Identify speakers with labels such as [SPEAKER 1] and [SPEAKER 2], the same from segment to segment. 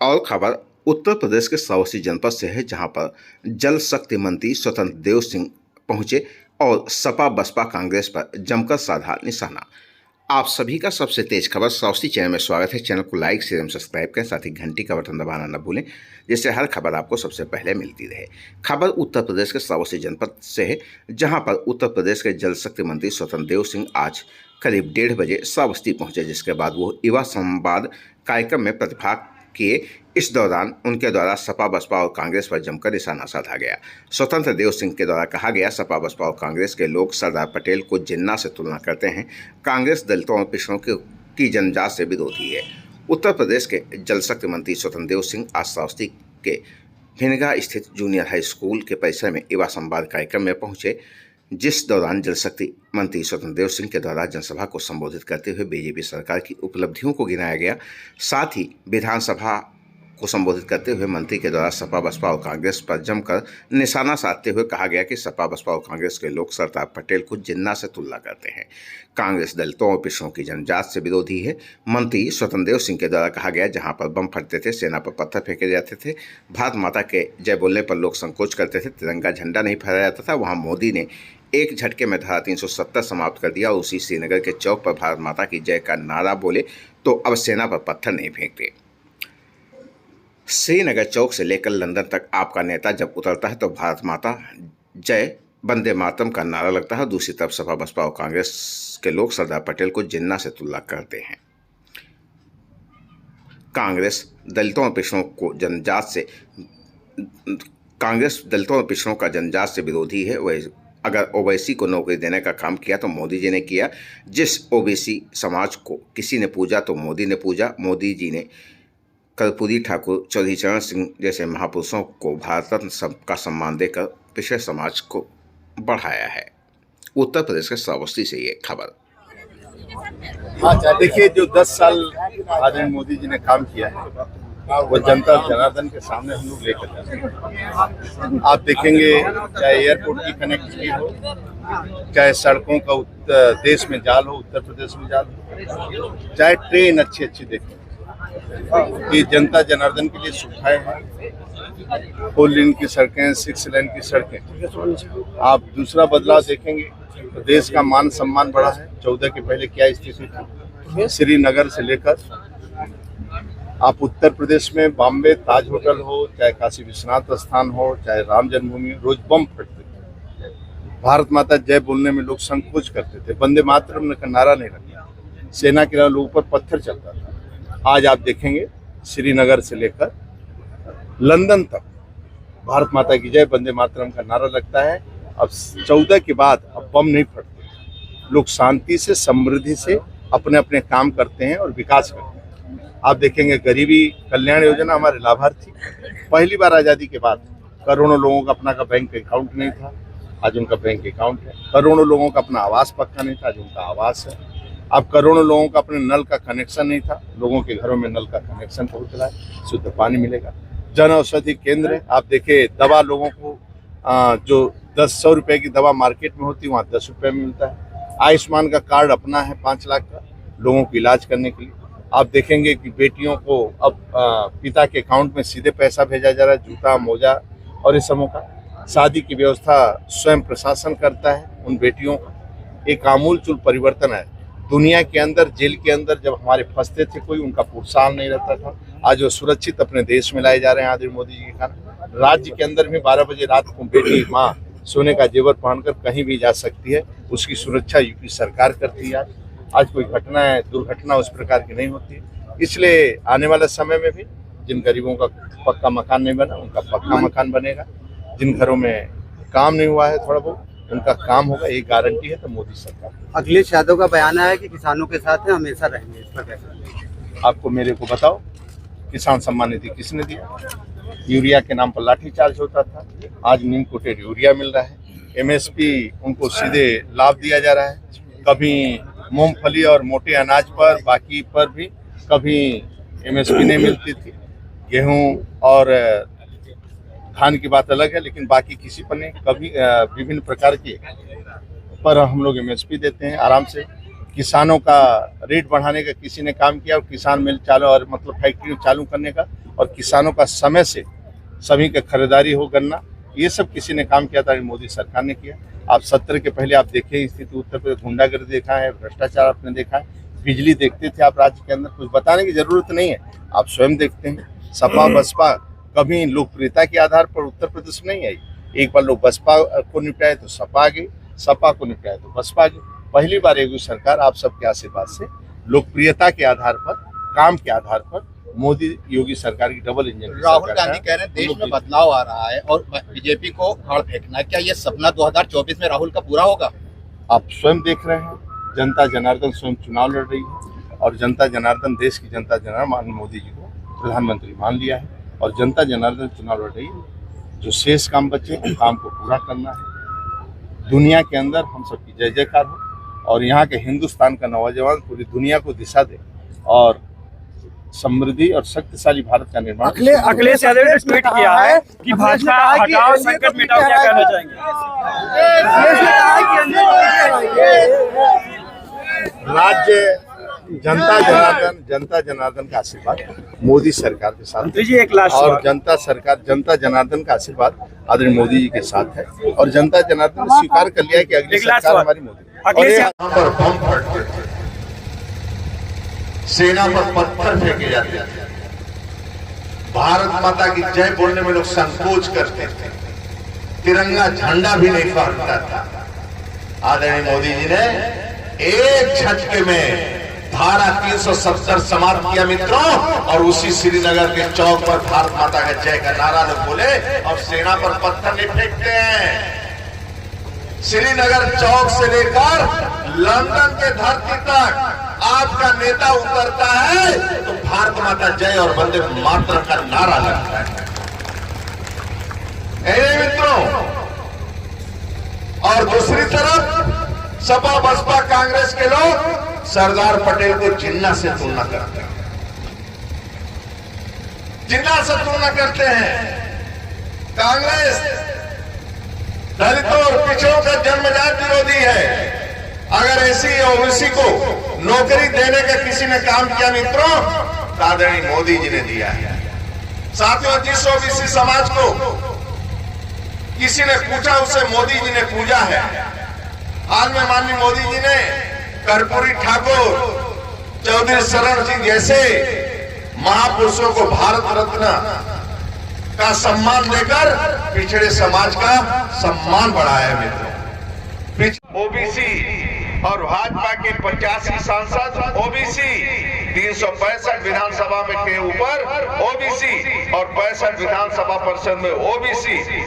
[SPEAKER 1] और खबर उत्तर प्रदेश के सावसी जनपद से है, जहां पर जल शक्ति मंत्री स्वतंत्र देव सिंह पहुंचे और सपा बसपा कांग्रेस पर जमकर साधा निशाना। आप सभी का सबसे तेज खबर सावसी चैनल में स्वागत है। चैनल को लाइक शेयर एवं सब्सक्राइब करें, साथ ही घंटी का बटन दबाना न भूलें, जिससे हर खबर आपको सबसे पहले मिलती रहे। खबर उत्तर प्रदेश के सावसी जनपद से है, जहां पर उत्तर प्रदेश के जल शक्ति मंत्री स्वतंत्र देव सिंह आज करीब 1:30 बजे श्रावस्ती पहुंचे, जिसके बाद वो युवा संवाद कार्यक्रम में प्रतिभाग किए। इस दौरान उनके द्वारा सपा बसपा और कांग्रेस पर जमकर निशाना साधा गया। स्वतंत्र देव सिंह के द्वारा कहा गया, सपा बसपा और कांग्रेस के लोग सरदार पटेल को जिन्ना से तुलना करते हैं। कांग्रेस दलितों और पिछड़ों की जनजात से विरोधी है। उत्तर प्रदेश के जल शक्ति मंत्री स्वतंत्र देव सिंह आज श्रावस्ती के भिनगा स्थित जूनियर हाई स्कूल के परिसर में युवा संवाद कार्यक्रम में पहुंचे, जिस दौरान जल शक्ति मंत्री स्वतंत्र देव सिंह के द्वारा जनसभा को संबोधित करते हुए बीजेपी सरकार की उपलब्धियों को गिनाया गया। साथ ही विधानसभा को संबोधित करते हुए मंत्री के द्वारा सपा बसपा और कांग्रेस पर जमकर निशाना साधते हुए कहा गया कि सपा बसपा और कांग्रेस के लोग सरदार पटेल को जिन्ना से तुलना करते हैं। कांग्रेस दलितों और पिछड़ों की जनजात से विरोधी है। मंत्री स्वतंत्र देव सिंह के द्वारा कहा गया, जहां पर बम फटते थे, सेना पर पत्थर फेंके जाते थे, भारत माता के जय बोलने पर लोग संकोच करते थे, तिरंगा झंडा नहीं फहराया जाता था, वहाँ मोदी ने एक झटके में धारा 370 समाप्त कर दिया और उसी श्रीनगर के चौक पर भारत माता की जय का नारा बोले तो अब सेना पर पत्थर नहीं फेंकते। श्रीनगर चौक से लेकर लंदन तक आपका नेता जब उतरता है तो भारत माता जय वंदे मातरम का नारा लगता है। दूसरी तरफ सपा बसपा और कांग्रेस के लोग सरदार पटेल को जिन्ना से तुलना करते हैं। कांग्रेस दलितों और पिछड़ों का जनजात से विरोधी है। वह अगर ओबीसी को नौकरी देने का काम किया तो मोदी जी ने किया। जिस ओबीसी समाज को किसी ने पूजा तो मोदी ने पूजा। मोदी जी ने कर्पूरी ठाकुर, चौधरी चरण सिंह जैसे महापुरुषों को भारत रत्न का सम्मान देकर पिछड़े समाज को बढ़ाया है। उत्तर प्रदेश के श्रावस्ती से ये खबर।
[SPEAKER 2] देखिए, जो 10 साल आदरणीय मोदी जी ने काम किया है वो जनता जनार्दन के सामने हम लोग लेकर जाते हैं। आप देखेंगे, चाहे एयरपोर्ट की कनेक्टिविटी हो, चाहे सड़कों का देश में जाल हो, उत्तर प्रदेश में जाल हो, चाहे ट्रेन अच्छी देखें, ये जनता जनार्दन के लिए सुविधाएं हैं। 4 लेन की सड़कें, 6 लेन की सड़कें। आप दूसरा बदलाव देखेंगे तो देश का मान सम्मान बढ़ा है। 14 के पहले क्या स्थिति थी, श्रीनगर से लेकर आप उत्तर प्रदेश में बॉम्बे ताज होटल हो, चाहे काशी विश्वनाथ स्थान हो, चाहे राम जन्मभूमि, रोज बम फटते थे। भारत माता जय बोलने में लोग संकोच करते थे। वंदे मातरम का नारा नहीं रखा, सेना के लोगों पर पत्थर चलता था। आज आप देखेंगे श्रीनगर से लेकर लंदन तक भारत माता की जय वंदे मातरम का नारा लगता है। अब 14 के बाद अब बम नहीं फटते। लोग शांति से, समृद्धि से अपने अपने काम करते हैं और विकास करते हैं। आप देखेंगे गरीबी कल्याण योजना, हमारे लाभार्थी पहली बार आज़ादी के बाद करोड़ों लोगों का अपना बैंक अकाउंट नहीं था, आज उनका बैंक अकाउंट है। करोड़ों लोगों का अपना आवास पक्का नहीं था, आज उनका आवास है। अब करोड़ों लोगों का अपने नल का कनेक्शन नहीं था, लोगों के घरों में नल का कनेक्शन पहुंच रहा है, शुद्ध पानी मिलेगा। जन औषधि केंद्र, आप देखिए दवा लोगों को जो 100 रुपए की दवा मार्केट में होती है वहाँ 10 रुपए में मिलता है। आयुष्मान का कार्ड अपना है 5 लाख का लोगों को इलाज करने के लिए। आप देखेंगे कि बेटियों को अब पिता के अकाउंट में सीधे पैसा भेजा जा रहा है, जूता मोजा और इस समूह का। शादी की व्यवस्था स्वयं प्रशासन करता है उन बेटियों का। एक आमूलचूल परिवर्तन है। दुनिया के अंदर, जेल के अंदर जब हमारे फंसते थे कोई, उनका प्रोत्साहन नहीं रहता था, आज वो सुरक्षित अपने देश में लाए जा रहे हैं आदरणीय मोदी जी के कारण। राज्य के अंदर भी 12 बजे रात को बेटी माँ सोने का जेवर पहनकर कहीं भी जा सकती है, उसकी सुरक्षा यूपी सरकार करती है। आज कोई घटना है, दुर्घटना उस प्रकार की नहीं होती है। इसलिए आने वाले समय में भी जिन गरीबों का पक्का मकान नहीं बना, उनका पक्का मकान बनेगा। जिन घरों में काम नहीं हुआ है थोड़ा बहुत, उनका काम होगा, ये गारंटी है तो मोदी सरकार।
[SPEAKER 3] अखिलेश यादव का बयान है कि किसानों के साथ हमेशा रहेंगे, इस पर कैसे?
[SPEAKER 2] आपको मेरे को बताओ, किसान सम्मान निधि किसने दिया? यूरिया के नाम पर लाठीचार्ज होता था, आज नीम कोटेड यूरिया मिल रहा है। एमएसपी उनको सीधे लाभ दिया जा रहा है। कभी मूंगफली और मोटे अनाज पर, बाकी पर भी कभी एमएसपी नहीं मिलती थी। गेहूं और धान की बात अलग है, लेकिन बाकी किसी पर नहीं। कभी विभिन्न प्रकार के पर हम लोग एमएसपी देते हैं आराम से। किसानों का रेट बढ़ाने का किसी ने काम किया, और किसान मिल चालू और मतलब फैक्ट्री चालू करने का, और किसानों का समय से सभी का खरीदारी हो गन्ना, ये सब किसी ने काम किया था, मोदी सरकार ने किया। आप 70 के पहले आप देखें स्थिति उत्तर प्रदेश, गुंडागर्दी देखा है, भ्रष्टाचार आपने देखा है, बिजली देखते थे आप राज्य के अंदर, कुछ बताने की जरूरत नहीं है, आप स्वयं देखते हैं। सपा बसपा कभी लोकप्रियता के आधार पर उत्तर प्रदेश में नहीं आई। एक बार लोग बसपा को निपटाए तो सपा आ गई, सपा को निपटाए तो बसपा आ गई। पहली बार योगी सरकार आप सबके आशीर्वाद से लोकप्रियता के आधार पर, काम के आधार पर मोदी योगी सरकार की डबल इंजन।
[SPEAKER 4] राहुल गांधी कह रहे हैं देश में बदलाव आ रहा है और बीजेपी को फाड़ फेंकना, क्या ये सपना 2024 में राहुल का पूरा होगा?
[SPEAKER 2] आप स्वयं देख रहे हैं, जनता जनार्दन स्वयं चुनाव लड़ रही है, और जनता जनार्दन, देश की जनता जनार्दन मान मोदी जी को प्रधानमंत्री मान लिया है, और जनता जनार्दन चुनाव लड़ रही है। जो शेष काम बचे उन काम को पूरा करना है। दुनिया के अंदर हम सबकी जय जयकार हो, और यहाँ के हिंदुस्तान का नौजवान पूरी दुनिया को दिशा दे, और समृद्धि और शक्तिशाली भारत का निर्माण।
[SPEAKER 5] अखिलेश यादव ने ट्वीट किया है कि भाजपा हटाओ संकट मिटाओ, क्या कहना चाहेंगे?
[SPEAKER 2] राज्य जनता जनार्दन का आशीर्वाद मोदी सरकार के साथ है, और जनता जनार्दन का आशीर्वाद आदरणीय मोदी जी के साथ है, और जनता जनार्दन ने स्वीकार कर लिया है कि अगली सरकार हमारी मोदी।
[SPEAKER 6] और यहाँ पर बम फटते थे, सेना पर पत्थर फेंके जाते थे, भारत माता की जय बोलने में लोग संकोच करते थे, तिरंगा झंडा भी नहीं फहरता था। आदरणीय मोदी जी ने एक झटके में धारा 370 समाप्त किया मित्रों, और उसी श्रीनगर के चौक पर भारत माता का जय का नारा लोग बोले, और सेना पर पत्थर नहीं फेंकते हैं। श्रीनगर चौक से लेकर लंदन के धरती तक आपका नेता उतरता है तो भारत माता जय और वंदे मातरम का नारा लगता है। मित्रों, और दूसरी तरफ सपा बसपा कांग्रेस के लोग सरदार पटेल को जिन्ना से तुलना करते हैं, जिन्ना से तुलना करते हैं। कांग्रेस दलितों और पिछड़ों का जन्मजात विरोधी है। अगर ऐसी ओबीसी को नौकरी देने का किसी ने काम किया मित्रों, तो आदरणीय मोदी जी ने दिया है। साथियों, जिस ओबीसी समाज को किसी ने पूछा उसे मोदी जी ने पूजा है। हाल में माननीय मोदी जी ने कर्पूरी ठाकुर, चौधरी शरण सिंह जैसे महापुरुषों को भारत रत्न का सम्मान देकर पिछड़े समाज का सम्मान बढ़ाया है मित्रों। ओबीसी और भाजपा के 85 सांसद ओबीसी, 365 विधानसभा में के ऊपर ओबीसी और 65 विधानसभा परिषद में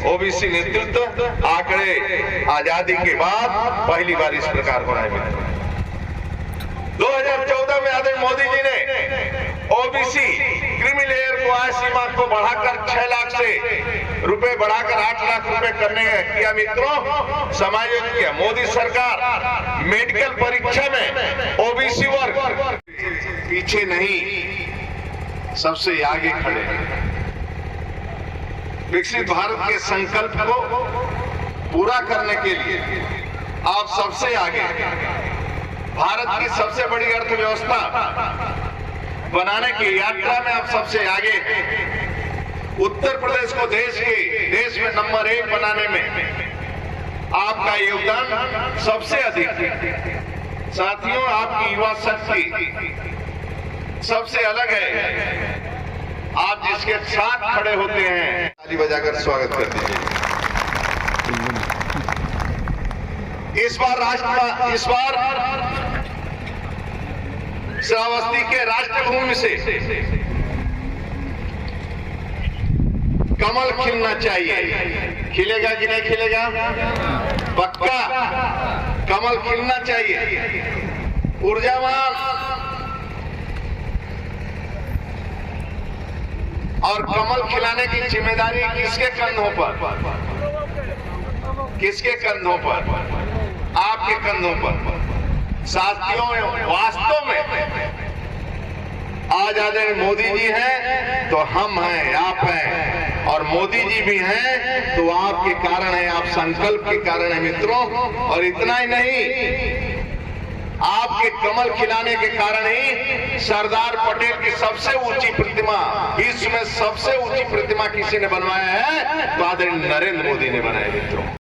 [SPEAKER 6] ओबीसी नेतृत्व आंकड़े आजादी के बाद पहली बार इस प्रकार हो रहा है मित्रों। 2014 में आदरणीय मोदी जी ने ओबीसी क्रीमी लेयर को आय सीमा को बढ़ाकर 6 लाख से रुपए बढ़ाकर 8 लाख रुपए करने किया मित्रों, समायोजित किया। मोदी सरकार मेडिकल परीक्षा में ओबीसी वर्ग पीछे नहीं, सबसे आगे खड़े हैं। विकसित भारत के संकल्प को पूरा करने के लिए आप सबसे आगे, भारत की सबसे बड़ी अर्थव्यवस्था बनाने की यात्रा में आप सबसे आगे, उत्तर प्रदेश को देश में नंबर 1 बनाने में आपका योगदान सबसे अधिक है। साथियों, आपकी युवा शक्ति सबसे अलग है। आप जिसके साथ खड़े होते हैं, ताली बजाकर स्वागत कर दीजिए। इस बार श्रावस्ती के राष्ट्रभूमि से कमल खिलना चाहिए। खिलेगा कि नहीं खिलेगा? पक्का कमल खिलना चाहिए। ऊर्जावान और कमल खिलाने की जिम्मेदारी किसके कंधों पर? किसके कंधों पर? आपके कंधों पर। साथियों, वास्तव में आज आदरणीय मोदी जी हैं तो हम हैं, आप हैं, और मोदी जी भी हैं तो आपके कारण है, आप संकल्प के कारण है मित्रों। और इतना ही नहीं, आपके कमल खिलाने के कारण ही सरदार पटेल की सबसे ऊंची प्रतिमा, विश्व में सबसे ऊंची प्रतिमा किसी ने बनवाया है तो आदरणीय नरेंद्र मोदी ने बनाया मित्रों।